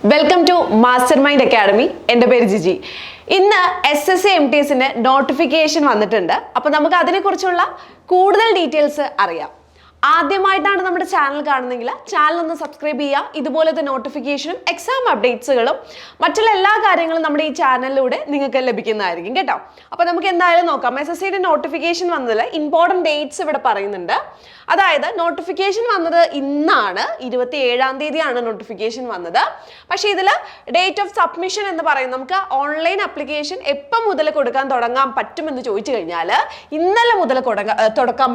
Welcome to mastermind academy. എൻ്റെ പേര് ജിജി. ഇന്ന് SSC MTSന്റെ നോട്ടിഫിക്കേഷൻ വന്നിട്ടുണ്ട്. അപ്പോൾ നമുക്ക് അതിനെക്കുറിച്ചുള്ള കൂടുതൽ ഡീറ്റെയിൽസ് അറിയാം. ആദ്യമായിട്ടാണ് നമ്മുടെ ചാനൽ കാണുന്നതെങ്കിൽ ചാനൽ ഒന്ന് സബ്സ്ക്രൈബ് ചെയ്യുക. ഇതുപോലത്തെ നോട്ടിഫിക്കേഷനും എക്സാം അപ്ഡേറ്റ്സുകളും മറ്റുള്ള എല്ലാ കാര്യങ്ങളും നമ്മുടെ ഈ ചാനലിലൂടെ നിങ്ങൾക്ക് ലഭിക്കുന്നതായിരിക്കും കേട്ടോ. അപ്പോൾ നമുക്ക് എന്തായാലും നോക്കാം. SSCയുടെ നോട്ടിഫിക്കേഷൻ വന്നതിൽ ഇമ്പോർട്ടൻറ്റ് ഡേറ്റ്സ് ഇവിടെ പറയുന്നുണ്ട്. അതായത് നോട്ടിഫിക്കേഷൻ വന്നത് ഇന്നാണ്, 27-ാം തീയതിയാണ് നോട്ടിഫിക്കേഷൻ വന്നത്. പക്ഷേ ഇതിൽ ഡേറ്റ് ഓഫ് സബ്മിഷൻ എന്ന് പറയും. നമുക്ക് ഓൺലൈൻ ആപ്ലിക്കേഷൻ എപ്പം മുതൽ കൊടുക്കാൻ പറ്റുമെന്ന് ചോദിച്ചു കഴിഞ്ഞാൽ ഇന്നലെ മുതൽ തുടക്കാൻ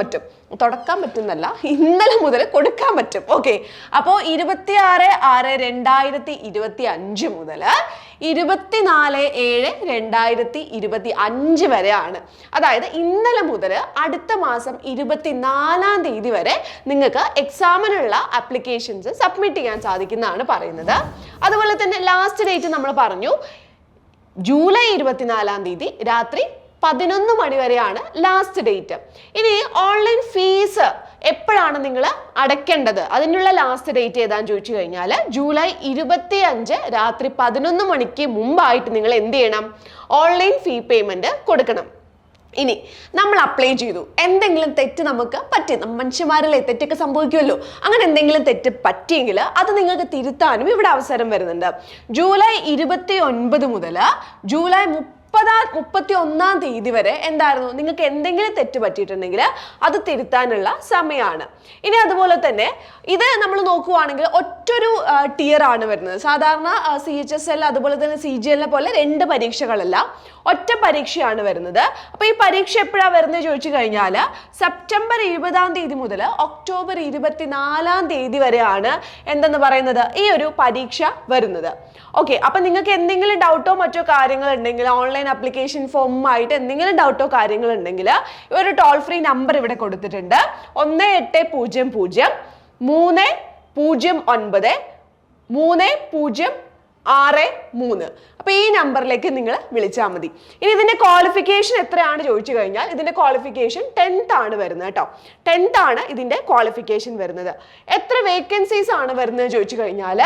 പറ്റുന്നല്ല, ഇന്നലെ മുതൽ കൊടുക്കാൻ പറ്റും. ഓക്കെ, അപ്പോൾ 26/6/2025 മുതൽ 24/7/2025 വരെയാണ്. അതായത് ഇന്നലെ മുതൽ അടുത്ത മാസം 24-ാം തീയതി വരെ നിങ്ങൾക്ക് എക്സാമിനുള്ള ആപ്ലിക്കേഷൻസ് സബ്മിറ്റ് ചെയ്യാൻ സാധിക്കുന്നതാണ് പറയുന്നത്. അതുപോലെ തന്നെ ലാസ്റ്റ് ഡേറ്റ് നമ്മൾ പറഞ്ഞു, ജൂലൈ 24-ാം തീയതി രാത്രി 11 മണി വരെയാണ് ലാസ്റ്റ് ഡേറ്റ്. ഇനി ഓൺലൈൻ ഫീസ് എപ്പോഴാണ് നിങ്ങൾ അടയ്ക്കേണ്ടത്, അതിനുള്ള ലാസ്റ്റ് ഡേറ്റ് ഏതാന്ന് ചോദിച്ചു കഴിഞ്ഞാൽ ജൂലൈ 25 രാത്രി 11 മണിക്ക് മുമ്പായിട്ട് നിങ്ങൾ എന്ത് ചെയ്യണം? ഓൺലൈൻ ഫീ പേയ്മെന്റ് കൊടുക്കണം. ഇനി നമ്മൾ അപ്ലൈ ചെയ്തു, എന്തെങ്കിലും തെറ്റ് നമുക്ക് പറ്റി, മനുഷ്യന്മാരല്ലേ, തെറ്റൊക്കെ സംഭവിക്കുമല്ലോ. അങ്ങനെ എന്തെങ്കിലും തെറ്റ് പറ്റിയെങ്കിൽ അത് നിങ്ങൾക്ക് തിരുത്താനും ഇവിടെ അവസരം വരുന്നുണ്ട്. ജൂലൈ 29 മുതൽ ജൂലൈ 31-ാം തീയതി വരെ എന്തായിരുന്നു, നിങ്ങൾക്ക് എന്തെങ്കിലും തെറ്റ് പറ്റിയിട്ടുണ്ടെങ്കിൽ അത് തിരുത്താനുള്ള സമയമാണ്. ഇനി അതുപോലെ തന്നെ ഇത് നമ്മൾ നോക്കുവാണെങ്കിൽ ഒറ്റൊരു ടിയർ ആണ് വരുന്നത്. സാധാരണ CHSL അതുപോലെ തന്നെ CGL പോലെ 2 പരീക്ഷകളല്ല, ഒറ്റ പരീക്ഷയാണ് വരുന്നത്. അപ്പോൾ ഈ പരീക്ഷ എപ്പോഴാണ് വരുന്നത് ചോദിച്ചു കഴിഞ്ഞാൽ സെപ്റ്റംബർ 20-ാം തീയതി മുതൽ ഒക്ടോബർ 24-ാം തീയതി വരെയാണ് എന്തെന്ന് പറയുന്നത് ഈ ഒരു പരീക്ഷ വരുന്നത്. ഓക്കെ, അപ്പം നിങ്ങൾക്ക് എന്തെങ്കിലും ഡൗട്ടോ മറ്റോ കാര്യങ്ങൾ ഉണ്ടെങ്കിൽ, ഓൺലൈൻ ആപ്ലിക്കേഷൻ ഫോമുമായിട്ട് എന്തെങ്കിലും ഡൗട്ടോ കാര്യങ്ങൾ ഉണ്ടെങ്കിൽ ഒരു ടോൾ ഫ്രീ നമ്പർ ഇവിടെ കൊടുത്തിട്ടുണ്ട്, 1800-309-3063. അപ്പോൾ ഈ നമ്പറിലേക്ക് നിങ്ങൾ വിളിച്ചാൽ മതി. ഇനി ഇതിന്റെ ക്വാളിഫിക്കേഷൻ എത്രയാണ് ചോദിച്ചു കഴിഞ്ഞാൽ ഇതിന്റെ ക്വാളിഫിക്കേഷൻ 10th ആണ് വരുന്നത് കേട്ടോ. 10th ആണ് ഇതിന്റെ ക്വാളിഫിക്കേഷൻ വരുന്നത്. എത്ര വേക്കൻസീസ് ആണ് വരുന്നത് ചോദിച്ചു കഴിഞ്ഞാൽ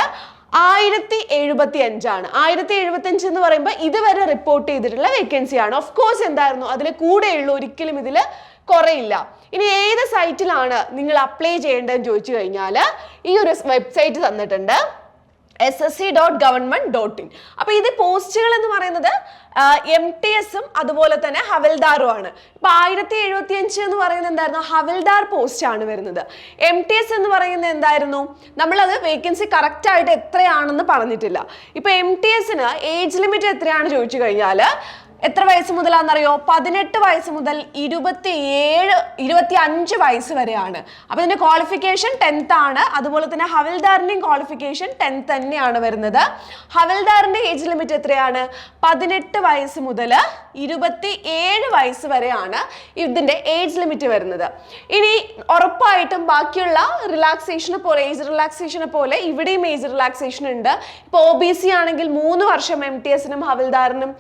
1075 ആണ്. 1075 എന്ന് പറയുമ്പോൾ ഇതുവരെ റിപ്പോർട്ട് ചെയ്തിട്ടുള്ള വേക്കൻസി ആണ്. ഓഫ് കോഴ്സ് എന്തായിരുന്നു, അതിൽ കൂടെയുള്ളൂ, ഒരിക്കലും ഇതിൽ കുറയില്ല. ഇനി ഏത് സൈറ്റിലാണ് നിങ്ങൾ അപ്ലൈ ചെയ്യേണ്ടതെന്ന് ചോദിച്ചു കഴിഞ്ഞാൽ ഈ ഒരു വെബ്സൈറ്റ് തന്നിട്ടുണ്ട്, ssc.government.in. അപ്പോൾ ഇത് പോസ്റ്റുകൾ എന്ന് പറയുന്നത് MTSും അതുപോലെ തന്നെ ഹവൽദാറും ആണ്. ഇപ്പൊ 1075 എന്ന് പറയുന്നത് എന്തായിരുന്നു, ഹവൽദാർ പോസ്റ്റ് ആണ് വരുന്നത്. MTS എന്ന് പറയുന്നത് എന്തായിരുന്നു, നമ്മളത് വേക്കൻസി കറക്റ്റ് ആയിട്ട് എത്രയാണെന്ന് പറഞ്ഞിട്ടില്ല. ഇപ്പൊ MTSന് ഏജ് ലിമിറ്റ് എത്രയാണ് ചോദിച്ചു കഴിഞ്ഞാൽ എത്ര വയസ്സ് മുതലാണെന്നറിയോ? 18 വയസ്സ് മുതൽ 25 വയസ്സ് വരെയാണ്. അപ്പോൾ ഇതിന്റെ ക്വാളിഫിക്കേഷൻ 10th ആണ്. അതുപോലെ തന്നെ ഹവൽദാറിന്റെയും ക്വാളിഫിക്കേഷൻ 10th തന്നെയാണ് വരുന്നത്. ഹവൽദാറിന്റെ ഏജ് ലിമിറ്റ് എത്രയാണ്? 18 വയസ്സ് മുതൽ 27 വയസ്സ് വരെയാണ് ഇതിന്റെ ഏജ് ലിമിറ്റ് വരുന്നത്. ഇനി ഉറപ്പായിട്ടും ബാക്കിയുള്ള റിലാക്സേഷനെ പോലെ, ഏജ് റിലാക്സേഷനെ പോലെ ഇവിടെയും ഏജ് റിലാക്സേഷൻ ഉണ്ട്. ഇപ്പോൾ OBC ആണെങ്കിൽ 3 വർഷം MTSനും ഹവൽദാറിനും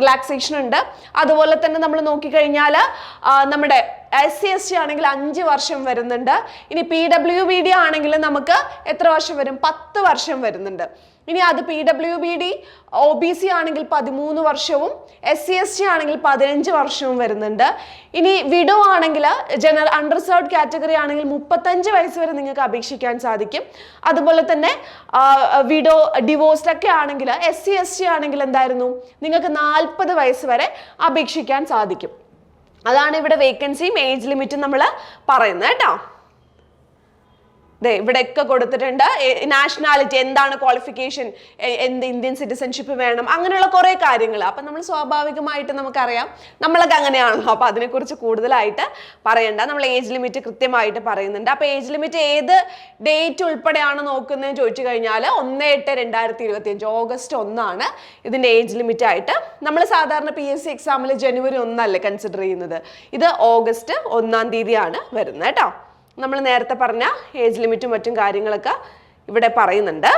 റിലാക്സേഷൻ ഉണ്ട്. അതുപോലെ തന്നെ നമ്മൾ നോക്കിക്കഴിഞ്ഞാൽ നമ്മുടെ SC/ST ആണെങ്കിൽ 5 വർഷം വരുന്നുണ്ട്. ഇനി PWBD ആണെങ്കിൽ നമുക്ക് എത്ര വർഷം വരും? 10 വർഷം വരുന്നുണ്ട്. ഇനി അത് PWBD OBC ആണെങ്കിൽ 13 വർഷവും SC/ST ആണെങ്കിൽ 15 വർഷവും വരുന്നുണ്ട്. ഇനി വിഡോ ആണെങ്കിൽ, ജനറൽ അൺറിസർവ്ഡ് കാറ്റഗറി ആണെങ്കിൽ 35 വയസ്സ് വരെ നിങ്ങൾക്ക് അപേക്ഷിക്കാൻ സാധിക്കും. അതുപോലെ തന്നെ വിഡോ ഡിവോഴ്സ്ഡ് ഒക്കെ ആണെങ്കിൽ, SC/ST ആണെങ്കിൽ എന്തായിരുന്നു, നിങ്ങൾക്ക് 40 വയസ്സ് വരെ അപേക്ഷിക്കാൻ സാധിക്കും. അതാണ് ഇവിടെ വേക്കൻസിയും ഏജ് ലിമിറ്റും നമ്മൾ പറയുന്നത് കേട്ടോ. ഇവിടെയൊക്കെ കൊടുത്തിട്ടുണ്ട്. നാഷണാലിറ്റി എന്താണ്, ക്വാളിഫിക്കേഷൻ എന്ത്, ഇന്ത്യൻ സിറ്റിസൺഷിപ്പ് വേണം, അങ്ങനെയുള്ള കുറേ കാര്യങ്ങൾ. അപ്പം നമ്മൾ സ്വാഭാവികമായിട്ട് നമുക്കറിയാം, നമ്മളൊക്കെ അങ്ങനെയാണല്ലോ. അപ്പം അതിനെക്കുറിച്ച് കൂടുതലായിട്ട് പറയണ്ട. നമ്മൾ ഏജ് ലിമിറ്റ് കൃത്യമായിട്ട് പറയുന്നുണ്ട്. അപ്പോൾ ഏജ് ലിമിറ്റ് ഏത് ഡേറ്റ് ഉൾപ്പെടെയാണ് നോക്കുന്നതെന്ന് ചോദിച്ചു കഴിഞ്ഞാൽ 1/8/2025 ഓഗസ്റ്റ് 1 ഇതിൻ്റെ ഏജ് ലിമിറ്റ് ആയിട്ട്. നമ്മൾ സാധാരണ PSC എക്സാമിൽ ജനുവരി 1 കൺസിഡർ ചെയ്യുന്നത്. ഇത് ഓഗസ്റ്റ് 1-ാം തീയതിയാണ് വരുന്നത് കേട്ടോ. നമ്മൾ നേരത്തെ പറഞ്ഞ ഏജ് ലിമിറ്റും മറ്റും കാര്യങ്ങളൊക്കെ ഇവിടെ പറയുന്നുണ്ട്.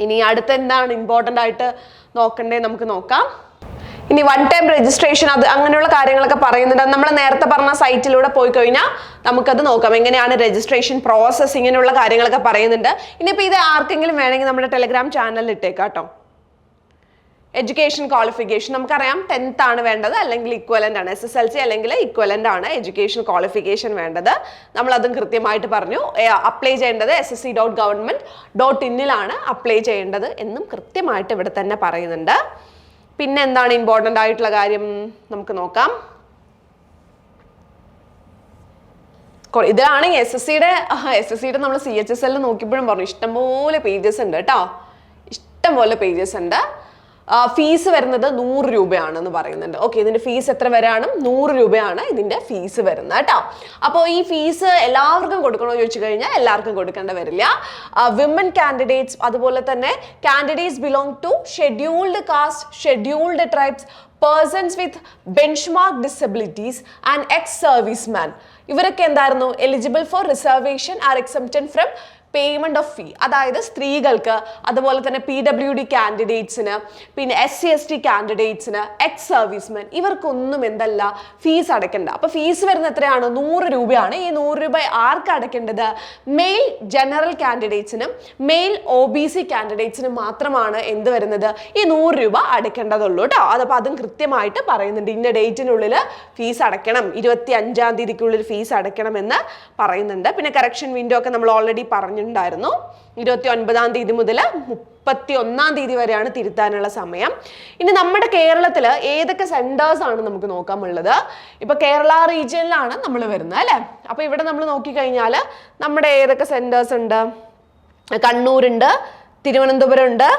ഇനി അടുത്ത എന്താണ് ഇമ്പോർട്ടൻ്റ് ആയിട്ട് നോക്കണ്ടേ നമുക്ക് നോക്കാം. ഇനി വൺ ടൈം രജിസ്ട്രേഷൻ അത് അങ്ങനെയുള്ള കാര്യങ്ങളൊക്കെ പറയുന്നുണ്ട്. നമ്മൾ നേരത്തെ പറഞ്ഞ സൈറ്റിലൂടെ പോയി കഴിഞ്ഞാൽ നമുക്കത് നോക്കാം എങ്ങനെയാണ് രജിസ്ട്രേഷൻ പ്രോസസ്സ്, ഇങ്ങനെയുള്ള കാര്യങ്ങളൊക്കെ പറയുന്നുണ്ട്. ഇനിയിപ്പോൾ ഇത് ആർക്കെങ്കിലും വേണമെങ്കിൽ നമ്മുടെ ടെലഗ്രാം ചാനലിൽ ഇട്ടേക്കാം കേട്ടോ. എഡ്യൂക്കേഷൻ ക്വാളിഫിക്കേഷൻ നമുക്കറിയാം 10th ആണ് വേണ്ടത്, അല്ലെങ്കിൽ ഇക്വലന്റ് ആണ്. SSLC അല്ലെങ്കിൽ ഇക്വലന്റ് ആണ് എഡ്യൂക്കേഷൻ ക്വാളിഫിക്കേഷൻ വേണ്ടത്. നമ്മളതും കൃത്യമായിട്ട് പറഞ്ഞു. അപ്ലൈ ചെയ്യേണ്ടത് ssc.government.in അപ്ലൈ ചെയ്യേണ്ടത് എന്നും കൃത്യമായിട്ട് ഇവിടെ തന്നെ പറയുന്നുണ്ട്. പിന്നെ എന്താണ് ഇമ്പോർട്ടൻ്റ് ആയിട്ടുള്ള കാര്യം നമുക്ക് നോക്കാം. ഇതാണ് SSCയുടെ നമ്മൾ CHSL നോക്കിയപ്പോഴും പറഞ്ഞു ഇഷ്ടംപോലെ പേജസ് ഉണ്ട് കേട്ടോ, ഇഷ്ടംപോലെ പേജസ് ഉണ്ട്. ഫീസ് വരുന്നത് 100 രൂപയാണെന്ന് പറയുന്നുണ്ട്. ഓക്കെ, ഇതിന്റെ ഫീസ് എത്ര വരെയാണ്? 100 രൂപയാണ് ഇതിന്റെ ഫീസ് വരുന്നത് കേട്ടോ. അപ്പോൾ ഈ ഫീസ് എല്ലാവർക്കും കൊടുക്കണോ ചോദിച്ചു കഴിഞ്ഞാൽ എല്ലാവർക്കും കൊടുക്കേണ്ട വരില്ല. വിമൻ കാൻഡിഡേറ്റ്സ്, അതുപോലെ തന്നെ candidates belong to scheduled caste, scheduled tribes, persons with benchmark disabilities and ex serviceman, ഇവരൊക്കെ എന്തായിരുന്നു eligible for reservation are exempted from payment of fee. അതായത് സ്ത്രീകൾക്ക്, അതുപോലെ തന്നെ PWD കാൻഡിഡേറ്റ്സിന്, പിന്നെ SC/ST കാൻഡിഡേറ്റ്സിന്, എക്സ് സർവീസ്മെൻ, ഇവർക്കൊന്നും എന്തല്ല ഫീസ് അടയ്ക്കേണ്ട. അപ്പൊ ഫീസ് വരുന്നത് എത്രയാണ്? 100 രൂപയാണ്. ഈ 100 രൂപ ആർക്ക് അടയ്ക്കേണ്ടത്? മെയിൽ ജനറൽ കാൻഡിഡേറ്റ്സിനും മെയിൽ OBC കാൻഡിഡേറ്റ്സിനും മാത്രമാണ് എന്ത് വരുന്നത്? ഈ 100 രൂപ അടയ്ക്കേണ്ടതുള്ളൂ കേട്ടോ. അതപ്പോൾ അതും കൃത്യമായിട്ട് പറയുന്നുണ്ട്. ഇന്ന ഡേറ്റിനുള്ളിൽ ഫീസ് അടയ്ക്കണം, 25-ാം തീയതിക്കുള്ളിൽ ഫീസ് അടയ്ക്കണം എന്ന് പറയുന്നുണ്ട്. പിന്നെ കറക്ഷൻ വിൻഡോ ഒക്കെ നമ്മൾ ഓൾറെഡി പറഞ്ഞിട്ടുണ്ടായിരുന്നു. 29-ാം തീയതി മുതൽ 31-ാം തീയതി വരെയാണ് തിരുത്താനുള്ള സമയം. ഇനി നമ്മുടെ കേരളത്തിൽ ഏതൊക്കെ സെന്റേഴ്സ് ആണ് നമുക്ക് നോക്കാനുള്ളത്? ഇപ്പൊ കേരള റീജിയനിലാണ് നമ്മൾ വരുന്നത് അല്ലേ. അപ്പൊ ഇവിടെ നമ്മൾ നോക്കിക്കഴിഞ്ഞാൽ നമ്മുടെ ഏതൊക്കെ സെന്റേഴ്സ് ഉണ്ട്? കണ്ണൂരുണ്ട്, തിരുവനന്തപുരം ഉണ്ട്,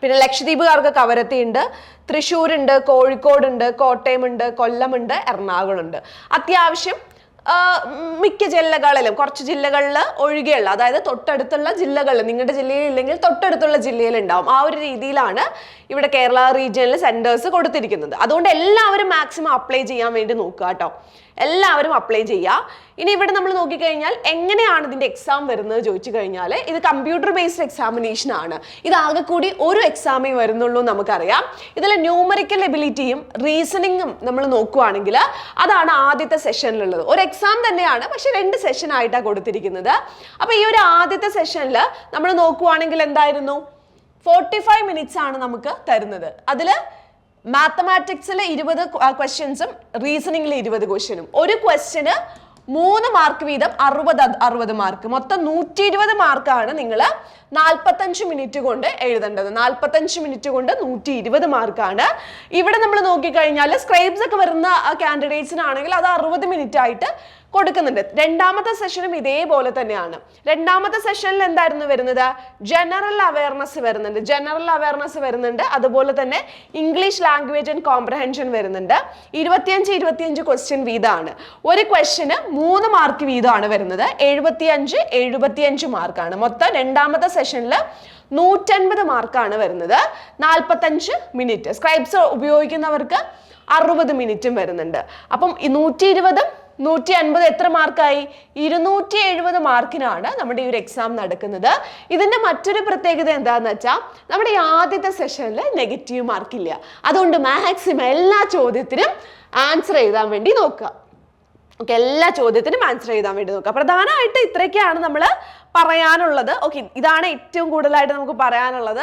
പിന്നെ ലക്ഷദ്വീപുകാർക്ക് കവരത്തി ഉണ്ട്, തൃശ്ശൂരുണ്ട്, കോഴിക്കോടുണ്ട്, കോട്ടയമുണ്ട്, കൊല്ലമുണ്ട്, എറണാകുളമുണ്ട്. അത്യാവശ്യം മിക്ക ജില്ലകളിലും, കുറച്ച് ജില്ലകളിൽ ഒഴികെയുള്ള, അതായത് തൊട്ടടുത്തുള്ള ജില്ലകളിൽ, നിങ്ങളുടെ ജില്ലയിൽ ഇല്ലെങ്കിൽ തൊട്ടടുത്തുള്ള ജില്ലയിൽ ഉണ്ടാവും. ആ ഒരു രീതിയിലാണ് ഇവിടെ കേരള റീജിയനിൽ സെന്റേഴ്സ് കൊടുത്തിരിക്കുന്നത്. അതുകൊണ്ട് എല്ലാവരും മാക്സിമം അപ്ലൈ ചെയ്യാൻ വേണ്ടി നോക്കുക കേട്ടോ, എല്ലാവരും അപ്ലൈ ചെയ്യുക. ഇനി ഇവിടെ നമ്മൾ നോക്കിക്കഴിഞ്ഞാൽ എങ്ങനെയാണ് ഇതിന്റെ എക്സാം വരുന്നത് ചോദിച്ചു കഴിഞ്ഞാൽ, ഇത് കമ്പ്യൂട്ടർ ബേസ്ഡ് എക്സാമിനേഷൻ ആണ്. ഇതാകെ കൂടി ഒരു എക്സാമേ വരുന്നുള്ളൂ നമുക്കറിയാം. ഇതിൽ ന്യൂമറിക്കൽ എബിലിറ്റിയും റീസണിങ്ങും നമ്മൾ നോക്കുകയാണെങ്കിൽ അതാണ് ആദ്യത്തെ സെഷനിലുള്ളത്. ഒരു എക്സാം തന്നെയാണ്, പക്ഷെ 2 സെഷൻ ആയിട്ടാണ് കൊടുത്തിരിക്കുന്നത്. അപ്പൊ ഈ ഒരു ആദ്യത്തെ സെഷനിൽ നമ്മൾ നോക്കുകയാണെങ്കിൽ എന്തായിരുന്നു? 45 മിനിറ്റ്സ് ആണ് നമുക്ക് തരുന്നത്. അതിൽ മാത്തമാറ്റിക്സിൽ 20 ക്വസ്റ്റ്യൻസും റീസണിങ്ങിൽ 20 ക്വസ്റ്റ്യനും. ഒരു ക്വസ്റ്റ്യന് 3 മാർക്ക് വീതം 60 മാർക്ക്, മൊത്തം 120 മാർക്കാണ് നിങ്ങൾ 45 മിനിറ്റ് കൊണ്ട് എഴുതേണ്ടത്. 45 മിനിറ്റ് കൊണ്ട് 120 മാർക്കാണ്. ഇവിടെ നമ്മൾ നോക്കിക്കഴിഞ്ഞാൽ സ്ക്രൈബ്സ് ഒക്കെ വരുന്ന കാൻഡിഡേറ്റ്സിനാണെങ്കിൽ അത് 60 മിനിറ്റ് ആയിട്ട് കൊടുക്കുന്നുണ്ട്. രണ്ടാമത്തെ സെഷനും ഇതേപോലെ തന്നെയാണ്. രണ്ടാമത്തെ സെഷനിൽ എന്തായിരുന്നു വരുന്നത്? ജനറൽ അവയർനെസ് വരുന്നുണ്ട്, അതുപോലെ തന്നെ ഇംഗ്ലീഷ് ലാംഗ്വേജ് ആൻഡ് കോംപ്രഹെൻഷൻ വരുന്നുണ്ട്. 25 ക്വസ്റ്റ്യൻ വീതമാണ്. ഒരു ക്വസ്റ്റ്യന് 3 മാർക്ക് വീതമാണ് വരുന്നത്. 75 മാർക്കാണ്. മൊത്തം രണ്ടാമത്തെ സെഷനിൽ 150 മാർക്കാണ് വരുന്നത്. 45 മിനിറ്റ്. സ്ക്രൈബ്സ് ഉപയോഗിക്കുന്നവർക്ക് 60 മിനിറ്റും വരുന്നുണ്ട്. അപ്പം 120 150 എത്ര മാർക്കായി? 270 മാർക്കിനാണ് നമ്മുടെ ഈ ഒരു എക്സാം നടക്കുന്നത്. ഇതിന്റെ മറ്റൊരു പ്രത്യേകത എന്താണെന്ന് വെച്ചാൽ, നമ്മുടെ ഈ ആദ്യത്തെ സെഷനിൽ നെഗറ്റീവ് മാർക്കില്ല. അതുകൊണ്ട് മാക്സിമം എല്ലാ ചോദ്യത്തിനും ആൻസർ എഴുതാൻ വേണ്ടി നോക്കുക. ഓക്കെ, എല്ലാ ചോദ്യത്തിനും ആൻസർ എഴുതാൻ വേണ്ടി നോക്കുക. പ്രധാനമായിട്ട് ഇത്രയൊക്കെയാണ് നമ്മൾ പറയാനുള്ളത്. ഓക്കെ, ഇതാണ് ഏറ്റവും കൂടുതലായിട്ട് നമുക്ക് പറയാനുള്ളത്.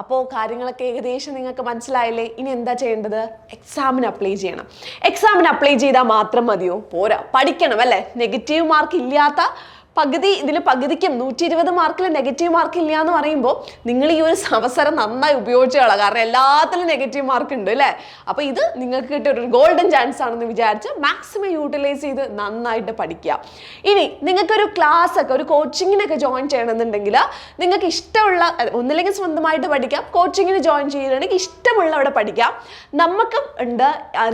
അപ്പോൾ കാര്യങ്ങളൊക്കെ ഏകദേശം നിങ്ങൾക്ക് മനസ്സിലായില്ലേ? ഇനി എന്താ ചെയ്യേണ്ടത്? എക്സാമിന് അപ്ലൈ ചെയ്യണം. എക്സാമിന് അപ്ലൈ ചെയ്താൽ മാത്രം മതിയോ? പോരാ, പഠിക്കണം അല്ലേ? നെഗറ്റീവ് മാർക്ക് ഇല്ലാത്ത പകുതിക്കും 120 മാർക്കിൽ നെഗറ്റീവ് മാർക്ക് ഇല്ല എന്ന് പറയുമ്പോൾ നിങ്ങൾ ഈ ഒരു അവസരം നന്നായി ഉപയോഗിച്ച് കളയുക. കാരണം എല്ലാത്തിലും നെഗറ്റീവ് മാർക്ക് ഉണ്ട് അല്ലേ? അപ്പോൾ ഇത് നിങ്ങൾക്ക് കിട്ടിയ ഒരു ഗോൾഡൻ ചാൻസ് ആണെന്ന് വിചാരിച്ച് മാക്സിമം യൂട്ടിലൈസ് ചെയ്ത് നന്നായിട്ട് പഠിക്കുക. ഇനി നിങ്ങൾക്കൊരു ക്ലാസ് ഒക്കെ, ഒരു കോച്ചിങ്ങിനൊക്കെ ജോയിൻ ചെയ്യണമെന്നുണ്ടെങ്കിൽ നിങ്ങൾക്ക് ഇഷ്ടമുള്ള, ഒന്നില്ലെങ്കിൽ സ്വന്തമായിട്ട് പഠിക്കാം, കോച്ചിങ്ങിന് ജോയിൻ ചെയ്യുകയാണെങ്കിൽ ഇഷ്ടമുള്ള അവിടെ പഠിക്കാം. നമുക്കും ഉണ്ട്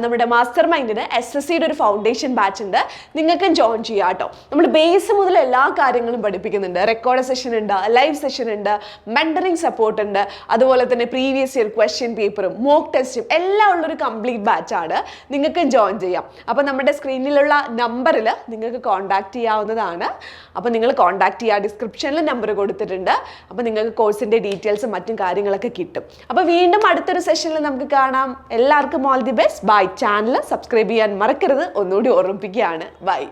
നമ്മുടെ മാസ്റ്റർ മൈൻഡിന് SSCയുടെ ഒരു ഫൗണ്ടേഷൻ ബാച്ച് ഉണ്ട്. നിങ്ങൾക്കും ജോയിൻ ചെയ്യാം കേട്ടോ. നമ്മൾ ബേസ് മുതൽ എല്ലാ കാര്യങ്ങളും പഠിപ്പിക്കുന്നുണ്ട്. റെക്കോർഡ് സെഷൻ ഉണ്ട്, ലൈവ് സെഷൻ ഉണ്ട്, മെന്ററിംഗ് സപ്പോർട്ട് ഉണ്ട്, അതുപോലെ തന്നെ പ്രീവിയസ് ഇയർ ക്വസ്റ്റ്യൻ പേപ്പറും മോക്ക് ടെസ്റ്റും എല്ലാം ഉള്ളൊരു കംപ്ലീറ്റ് ബാച്ചാണ്. നിങ്ങൾക്ക് ജോയിൻ ചെയ്യാം. അപ്പോൾ നമ്മുടെ സ്ക്രീനിലുള്ള നമ്പറിൽ നിങ്ങൾക്ക് കോൺടാക്ട് ചെയ്യാവുന്നതാണ്. അപ്പോൾ നിങ്ങൾ കോൺടാക്ട് ചെയ്യുക. ഡിസ്ക്രിപ്ഷനിൽ നമ്പർ കൊടുത്തിട്ടുണ്ട്. അപ്പോൾ നിങ്ങൾക്ക് കോഴ്സിൻ്റെ ഡീറ്റെയിൽസും മറ്റും കാര്യങ്ങളൊക്കെ കിട്ടും. അപ്പോൾ വീണ്ടും അടുത്തൊരു സെഷനിൽ നമുക്ക് കാണാം. എല്ലാവർക്കും all the best. Bye. Channel subscribe ചെയ്യാൻ മറക്കരുത്. ഒന്നുകൂടി ഓർമ്മിപ്പിക്കുകയാണ്. ബൈ.